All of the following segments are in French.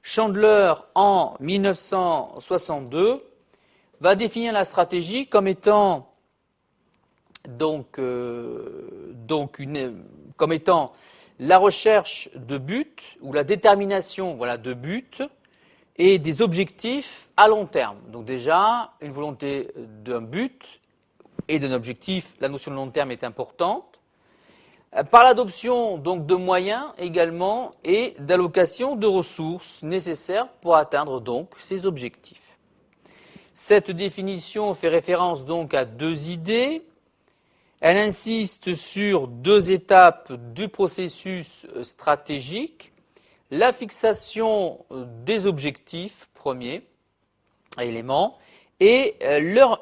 Chandler, en 1962, va définir la stratégie comme étant comme étant la recherche de buts ou la détermination de buts et des objectifs à long terme. Donc déjà, une volonté d'un but et d'un objectif, la notion de long terme est importante. Par l'adoption donc de moyens également et d'allocation de ressources nécessaires pour atteindre donc ces objectifs. Cette définition fait référence donc à deux idées. Elle insiste sur deux étapes du processus stratégique, la fixation des objectifs, premier élément, et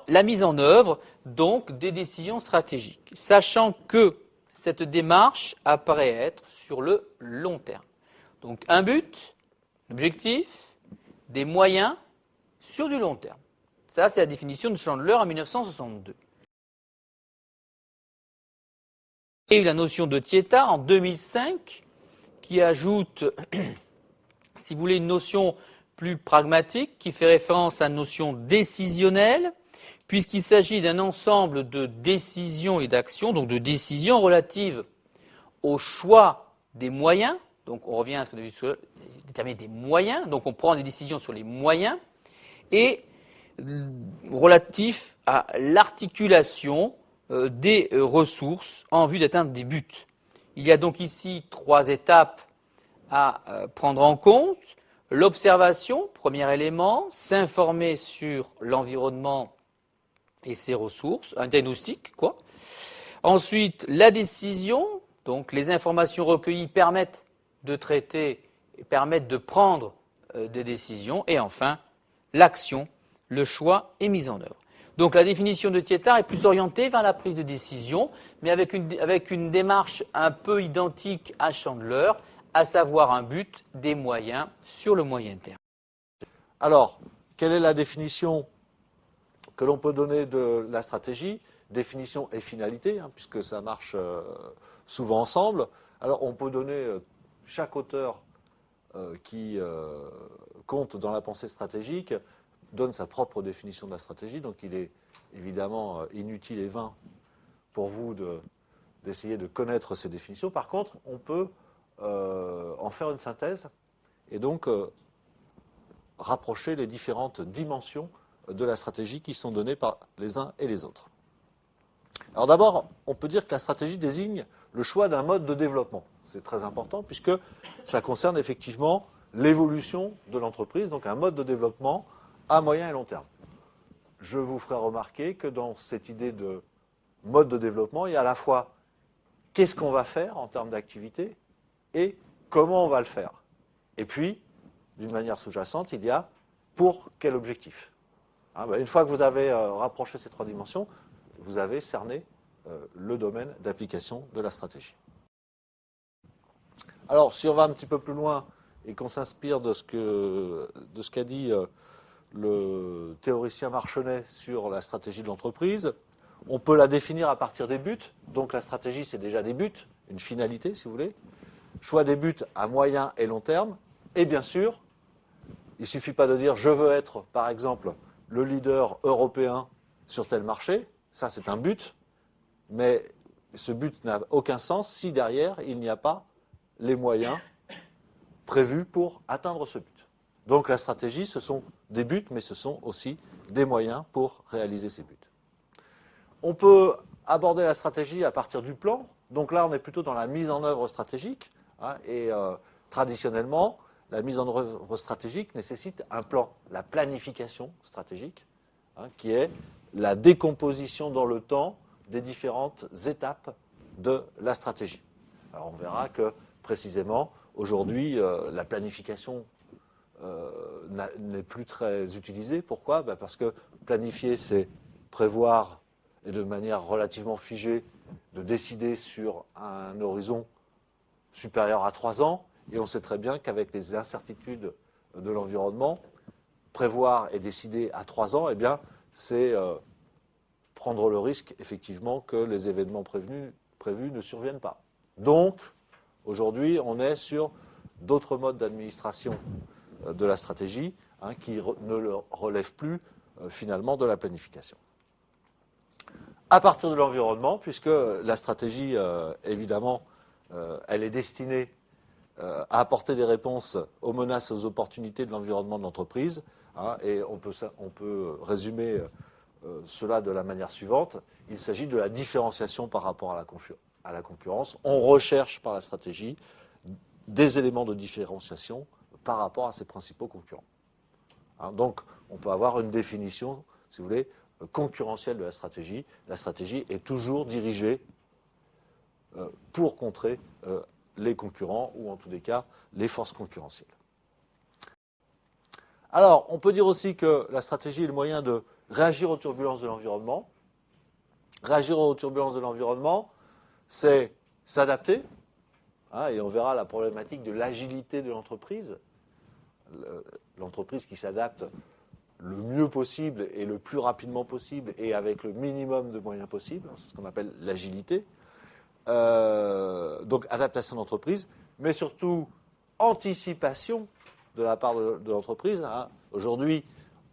la mise en œuvre donc des décisions stratégiques, sachant que cette démarche apparaît être sur le long terme. Donc un but, l'objectif, des moyens sur du long terme. Ça, c'est la définition de Chandler en 1962. Il y a eu la notion de Thieta en 2005 qui ajoute, si vous voulez, une notion plus pragmatique qui fait référence à la notion décisionnelle, puisqu'il s'agit d'un ensemble de décisions et d'actions, donc de décisions relatives au choix des moyens. Donc on revient à ce que nous avons déterminer des moyens, donc on prend des décisions sur les moyens, et relatif à l'articulation des ressources en vue d'atteindre des buts. Il y a donc ici trois étapes à prendre en compte. L'observation, premier élément, s'informer sur l'environnement et ses ressources, un diagnostic, quoi. Ensuite, la décision, donc les informations recueillies permettent de traiter, permettent de prendre des décisions. Et enfin, l'action, le choix et mise en œuvre. Donc la définition de Thieta est plus orientée vers la prise de décision, mais avec une démarche un peu identique à Chandler, à savoir un but, des moyens sur le moyen terme. Alors, quelle est la définition que l'on peut donner de la stratégie? Définition et finalité, puisque ça marche souvent ensemble. Alors, on peut donner, chaque auteur qui compte dans la pensée stratégique donne sa propre définition de la stratégie, donc il est évidemment inutile et vain pour vous d'essayer de connaître ces définitions. Par contre, on peut en faire une synthèse et donc rapprocher les différentes dimensions de la stratégie qui sont données par les uns et les autres. Alors d'abord, on peut dire que la stratégie désigne le choix d'un mode de développement. C'est très important puisque ça concerne effectivement l'évolution de l'entreprise, donc un mode de développement à moyen et long terme. Je vous ferai remarquer que dans cette idée de mode de développement, il y a à la fois qu'est-ce qu'on va faire en termes d'activité et comment on va le faire. Et puis, d'une manière sous-jacente, il y a pour quel objectif. Une fois que vous avez rapproché ces trois dimensions, vous avez cerné le domaine d'application de la stratégie. Alors, si on va un petit peu plus loin et qu'on s'inspire de ce qu'a dit le théoricien Marchenet sur la stratégie de l'entreprise, on peut la définir à partir des buts. Donc la stratégie, c'est déjà des buts, une finalité, si vous voulez. Choix des buts à moyen et long terme. Et bien sûr, il ne suffit pas de dire « je veux être, par exemple, le leader européen sur tel marché ». Ça, c'est un but. Mais ce but n'a aucun sens si derrière, il n'y a pas les moyens prévus pour atteindre ce but. Donc la stratégie, ce sont des buts, mais ce sont aussi des moyens pour réaliser ces buts. On peut aborder la stratégie à partir du plan. Donc là, on est plutôt dans la mise en œuvre stratégique. Et traditionnellement, la mise en œuvre stratégique nécessite un plan, la planification stratégique, qui est la décomposition dans le temps des différentes étapes de la stratégie. Alors on verra que précisément, aujourd'hui, la planification n'est plus très utilisée. Pourquoi ? Parce que planifier, c'est prévoir et de manière relativement figée, de décider sur un horizon supérieur à 3 ans. Et on sait très bien qu'avec les incertitudes de l'environnement, prévoir et décider à 3 ans, eh bien, c'est prendre le risque, effectivement, que les événements prévus ne surviennent pas. Donc, aujourd'hui, on est sur d'autres modes d'administration de la stratégie qui ne le relèvent plus finalement de la planification. À partir de l'environnement, puisque la stratégie, évidemment, elle est destinée à apporter des réponses aux menaces et aux opportunités de l'environnement de l'entreprise, et on peut résumer cela de la manière suivante. Il s'agit de la différenciation par rapport à la concurrence. On recherche par la stratégie des éléments de différenciation par rapport à ses principaux concurrents. Donc, on peut avoir une définition, si vous voulez, concurrentielle de la stratégie. La stratégie est toujours dirigée pour contrer les concurrents ou en tous les cas les forces concurrentielles. Alors, on peut dire aussi que la stratégie est le moyen de réagir aux turbulences de l'environnement. Réagir aux turbulences de l'environnement, c'est s'adapter, et on verra la problématique de l'agilité de l'entreprise. L'entreprise qui s'adapte le mieux possible et le plus rapidement possible et avec le minimum de moyens possibles, c'est ce qu'on appelle l'agilité. Donc adaptation d'entreprise, mais surtout anticipation de la part de l'entreprise. Aujourd'hui,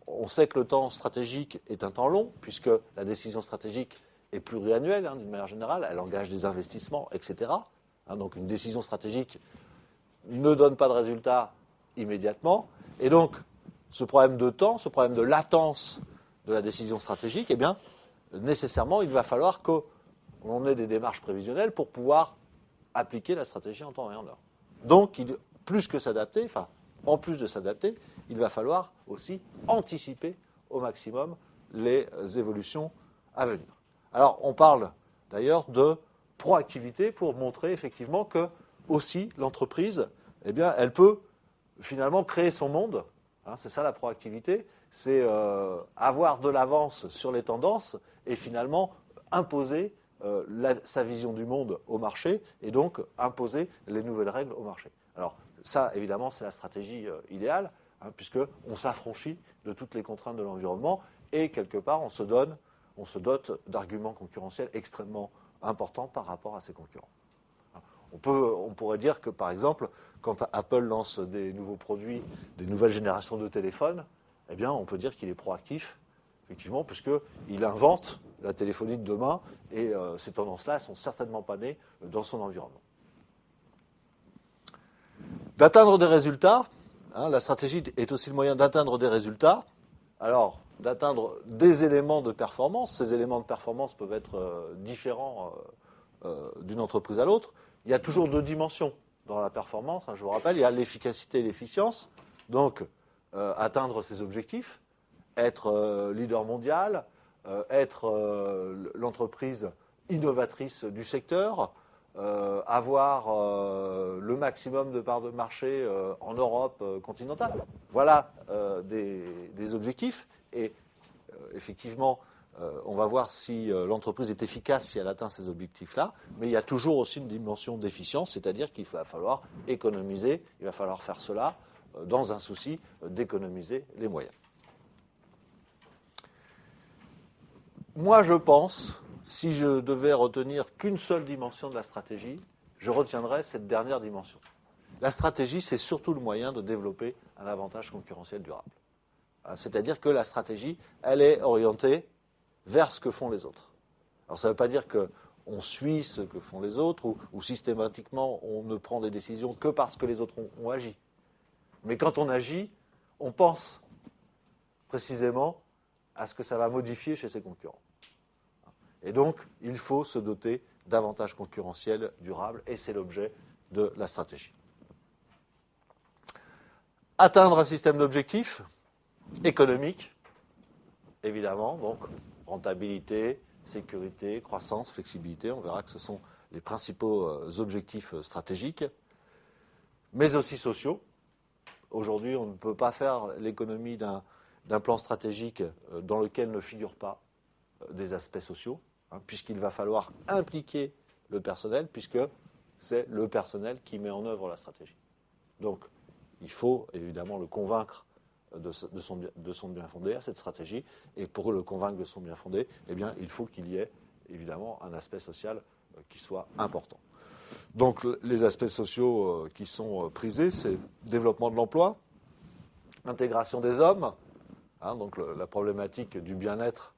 on sait que le temps stratégique est un temps long, puisque la décision stratégique est pluriannuelle, d'une manière générale, elle engage des investissements, etc. Donc une décision stratégique ne donne pas de résultat immédiatement. Et donc, ce problème de temps, ce problème de latence de la décision stratégique, eh bien, nécessairement, il va falloir qu'on ait des démarches prévisionnelles pour pouvoir appliquer la stratégie en temps et en heure. Donc, plus que s'adapter, en plus de s'adapter, il va falloir aussi anticiper au maximum les évolutions à venir. Alors, on parle d'ailleurs de proactivité pour montrer effectivement que aussi l'entreprise, eh bien, elle peut finalement créer son monde. C'est ça la proactivité, c'est avoir de l'avance sur les tendances et finalement imposer sa vision du monde au marché et donc imposer les nouvelles règles au marché. Alors ça, évidemment, c'est la stratégie idéale, puisqu'on s'affranchit de toutes les contraintes de l'environnement et quelque part on se dote d'arguments concurrentiels extrêmement importants par rapport à ses concurrents. On pourrait dire que, par exemple, quand Apple lance des nouveaux produits, des nouvelles générations de téléphones, eh bien, on peut dire qu'il est proactif, effectivement, puisqu'il invente la téléphonie de demain, et ces tendances-là ne sont certainement pas nées dans son environnement. D'atteindre des résultats, la stratégie est aussi le moyen d'atteindre des résultats, alors d'atteindre des éléments de performance. Ces éléments de performance peuvent être différents d'une entreprise à l'autre. Il y a toujours deux dimensions dans la performance. Je vous rappelle, il y a l'efficacité et l'efficience. Donc, atteindre ses objectifs, être leader mondial, être l'entreprise innovatrice du secteur, avoir le maximum de parts de marché en Europe continentale. Voilà des objectifs. Et effectivement, on va voir si l'entreprise est efficace si elle atteint ces objectifs-là, mais il y a toujours aussi une dimension d'efficience, c'est-à-dire qu'il va falloir économiser, il va falloir faire cela dans un souci d'économiser les moyens. Moi, je pense, si je devais retenir qu'une seule dimension de la stratégie, je retiendrais cette dernière dimension. La stratégie, c'est surtout le moyen de développer un avantage concurrentiel durable. C'est-à-dire que la stratégie, elle est orientée vers ce que font les autres. Alors ça ne veut pas dire qu'on suit ce que font les autres ou systématiquement on ne prend des décisions que parce que les autres ont agi. Mais quand on agit, on pense précisément à ce que ça va modifier chez ses concurrents. Et donc, il faut se doter d'avantages concurrentiels durables et c'est l'objet de la stratégie. Atteindre un système d'objectifs économiques, évidemment, donc rentabilité, sécurité, croissance, flexibilité, on verra que ce sont les principaux objectifs stratégiques, mais aussi sociaux. Aujourd'hui, on ne peut pas faire l'économie d'un plan stratégique dans lequel ne figurent pas des aspects sociaux, puisqu'il va falloir impliquer le personnel, puisque c'est le personnel qui met en œuvre la stratégie. Donc, il faut évidemment le convaincre de son bien fondé à cette stratégie, et pour le convaincre de son bien fondé, eh bien, il faut qu'il y ait évidemment un aspect social qui soit important. Donc les aspects sociaux qui sont prisés, c'est développement de l'emploi, intégration des hommes, hein, donc la problématique du bien-être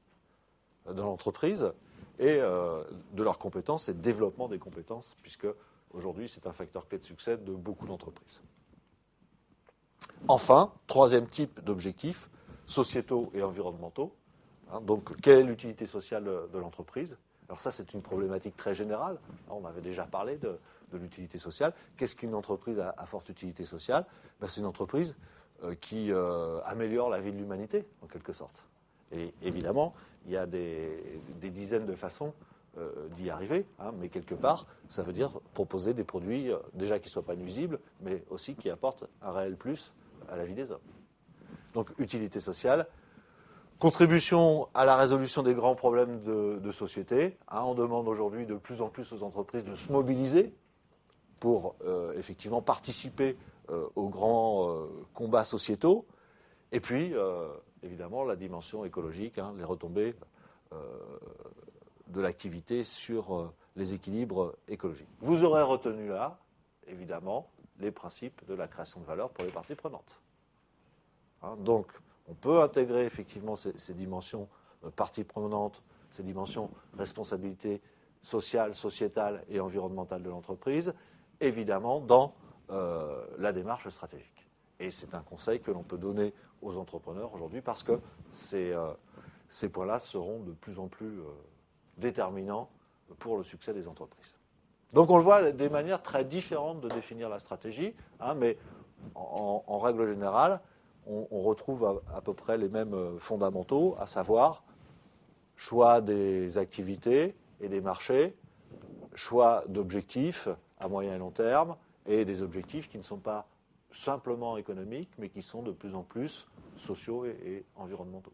de l'entreprise et de leurs compétences et développement des compétences, puisque aujourd'hui c'est un facteur clé de succès de beaucoup d'entreprises. Enfin, troisième type d'objectifs, sociétaux et environnementaux. Hein, donc, quelle est l'utilité sociale de l'entreprise? Alors ça, c'est une problématique très générale. On avait déjà parlé de l'utilité sociale. Qu'est-ce qu'une entreprise à forte utilité sociale? Ben, c'est une entreprise qui améliore la vie de l'humanité, en quelque sorte. Et évidemment, il y a des dizaines de façons d'y arriver, hein, mais quelque part, ça veut dire proposer des produits déjà qui ne soient pas nuisibles, mais aussi qui apportent un réel plus à la vie des hommes. Donc, utilité sociale, contribution à la résolution des grands problèmes de société. Hein, on demande aujourd'hui de plus en plus aux entreprises de se mobiliser pour effectivement participer aux grands combats sociétaux. Et puis, évidemment, la dimension écologique, hein, les retombées de l'activité sur les équilibres écologiques. Vous aurez retenu là, évidemment, les principes de la création de valeur pour les parties prenantes. Hein, donc, on peut intégrer effectivement ces dimensions parties prenantes, ces dimensions responsabilité sociale, sociétale et environnementale de l'entreprise, évidemment dans la démarche stratégique. Et c'est un conseil que l'on peut donner aux entrepreneurs aujourd'hui parce que ces points-là seront de plus en plus déterminants pour le succès des entreprises. Donc on le voit des manières très différentes de définir la stratégie, hein, mais en règle générale, on retrouve à peu près les mêmes fondamentaux, à savoir choix des activités et des marchés, choix d'objectifs à moyen et long terme, et des objectifs qui ne sont pas simplement économiques, mais qui sont de plus en plus sociaux et environnementaux.